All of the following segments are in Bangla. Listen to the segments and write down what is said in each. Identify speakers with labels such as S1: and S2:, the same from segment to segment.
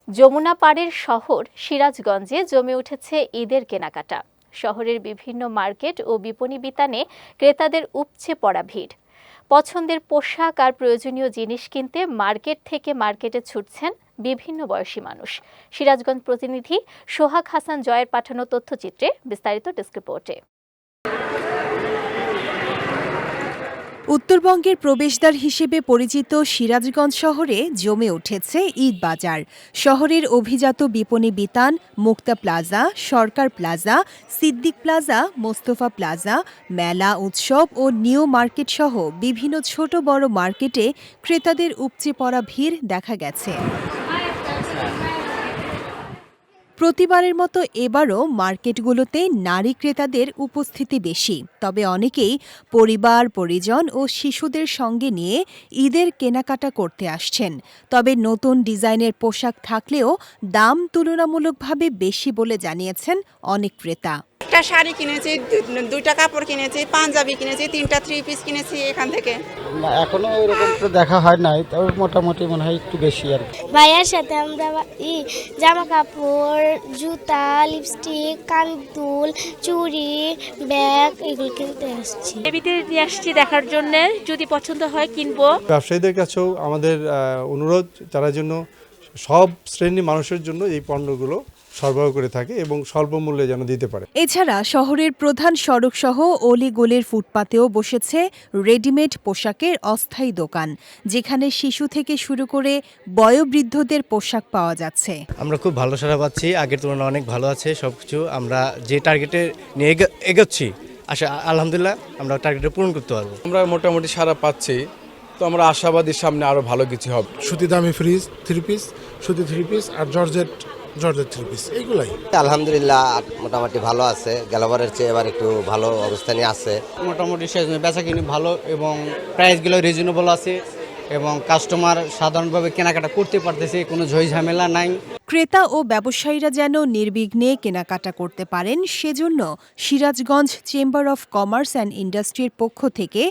S1: যমুনা পাড়ের শহর সিরাজগঞ্জে জমে উঠেছে ঈদের কেনাকাটা। শহরের বিভিন্ন মার্কেট ও বিপণী বিতানে ক্রেতাদের উপচে পড়া ভিড়। পছন্দের পোশাক আর প্রয়োজনীয় জিনিস কিনতে মার্কেট থেকে মার্কেটে ছুটছেন বিভিন্ন বয়সী মানুষ। সিরাজগঞ্জ প্রতিনিধি সোহাগ হাসান জয়ের পাঠানো তথ্যচিত্রে বিস্তারিত ডেস্ক রিপোর্টে।
S2: উত্তরবঙ্গের প্রবেশদ্বার হিসেবে পরিচিত সিরাজগঞ্জ শহরে জমে উঠেছে ঈদ বাজার। শহরের অভিজাত বিপণী বিতান, Mukta plaza, Sarkar plaza, Siddique plaza, Mostafa plaza, মেলা উৎসব ও নিউ মার্কেট সহ বিভিন্ন ছোট বড় মার্কেটে ক্রেতাদের উপচে পড়া ভিড় দেখা গেছে। প্রতিবারের মতো এবারও মার্কেটগুলোতে নারী ক্রেতাদের উপস্থিতি বেশি, তবে অনেকেই পরিবার পরিজন ও শিশুদের সঙ্গে নিয়ে ঈদের কেনাকাটা করতে আসছেন। তবে নতুন ডিজাইনের পোশাক থাকলেও দাম তুলনামূলকভাবে বেশি বলে জানিয়েছেন অনেক ক্রেতা।
S3: একটা শাড়ি কিনেছি, দুইটা কাপড় কিনেছি, পাঞ্জাবি কিনেছি, 3টা 3 পিস কিনেছি এখান থেকে।
S4: এখনো এরকম তো দেখা হয় নাই, তবে মোটামুটি মনে হয় একটু বেশি আর কি।
S5: ভাইয়ার সাথে আমরা জামা কাপড়, জুতা, লিপস্টিক, কানদুল, চুড়ি, ব্যাগ এগুলো কিনতে আসছি।
S6: বেবিদের নিয়ে আসছি দেখার জন্য, যদি পছন্দ হয় কিনবো।
S7: ব্যবসায়ীদের কাছেও আমাদের অনুরোধ, তারা জন্য সব শ্রেণীর মানুষের জন্য এই পণ্যগুলো সরবরাহ করে থাকে এবং স্বল্প মূল্যে যেন দিতে পারে।
S2: এছাড়া শহরের প্রধান সড়কসহ অলিগলির ফুটপাতেও বসেছে রেডিমেড পোশাকের অস্থায়ী দোকান, যেখানে শিশু থেকে শুরু করে বয়োবৃদ্ধদের পোশাক পাওয়া যাচ্ছে।
S8: আমরা খুব ভালো সাড়া পাচ্ছি, আগের তুলনায় অনেক ভালো আছে সবকিছু। আমরা যে টার্গেটে নিয়ে এগোচ্ছি, আলহামদুলিল্লাহ আমরা টার্গেটে পূরণ করতে পারবো।
S9: আমরা মোটামুটি সাড়া পাচ্ছি, তো আমরা আশাবাদী সামনে আরো ভালো কিছু হবে।
S10: সুতি দামি ফ্রিজ 3 পিস, সুতি 3 পিস আর জর্জেট 3 পিস, এইগুলাই
S11: আলহামদুলিল্লাহ মোটামুটি ভালো আছে। গেলবারের চেয়ে এবার একটু ভালো অবস্থানে আছে।
S8: মোটামুটি বেচা কিনি ভালো এবং প্রাইসগুলো রিজনেবল আছে এবং কাস্টমার সাধারণভাবে কেনাকাটা করতে পারতেছে, কোনো ঝই ঝামেলা নাই।
S2: ক্রেতা ও ব্যবসায়ীরা যেন নির্বিঘ্নে কেনাকাটা করতে পারেন, সেজন্য Sirajganj chamber of commerce and ইন্ডাস্ট্রির পক্ষ থেকে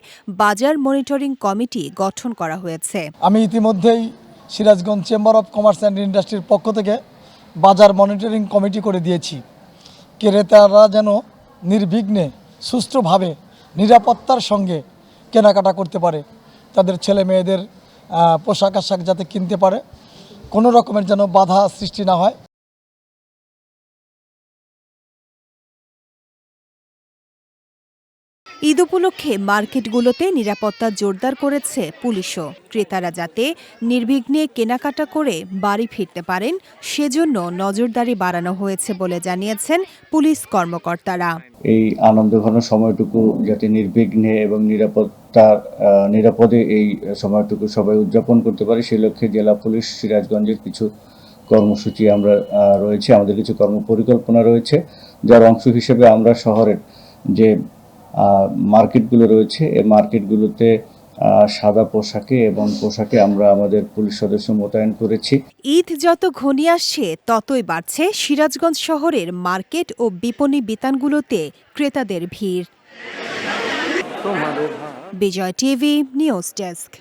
S2: বাজার মনিটরিং কমিটি গঠন করা হয়েছে।
S12: আমি ইতিমধ্যেই Sirajganj chamber of commerce and ইন্ডাস্ট্রির পক্ষ থেকে বাজার মনিটরিং কমিটি করে দিয়েছি। ক্রেতারা যেন নির্বিঘ্নে সুষ্ঠুভাবে নিরাপত্তার সঙ্গে কেনাকাটা করতে পারে, তাদের ছেলে মেয়েদের পোশাক আশাক যাতে কিনতে পারে, কোনো রকমের যেন বাধা সৃষ্টি না হয়।
S2: ঈদ উপলক্ষে মার্কেটগুলোতে নিরাপত্তা জোরদার করেছে পুলিশও। ক্রেতারা যাতে নির্বিঘ্নে কেনাকাটা করে বাড়ি ফিরতে পারেন, সেজন্য নজরদারি বাড়ানো হয়েছে বলে জানিয়েছেন পুলিশ কর্মকর্তারা।
S13: এই আনন্দঘন সময়টুকু যাতে নির্বিঘ্নে এবং নিরাপদে এই সময়টুকু সবাই উদযাপন করতে পারে, সেই লক্ষ্যে জেলা পুলিশ সিরাজগঞ্জের কিছু কর্মসূচি রয়েছে, আমাদের কিছু কর্মপরিকল্পনা রয়েছে, যার অংশ হিসেবে আমরা শহরের যে মার্কেটগুলো রয়েছে, এই মার্কেটগুলোতে সাদা পোশাকে আমরা আমাদের পুলিশ সদস্য মোতায়েন করেছি।
S2: ঈদ যত ঘনিয়ে আসছে, ততই বাড়ছে সিরাজগঞ্জ শহরের মার্কেট ও বিপণী বিতানগুলোতে ক্রেতাদের ভিড়। বিজয় টিভি নিউজ ডেস্ক।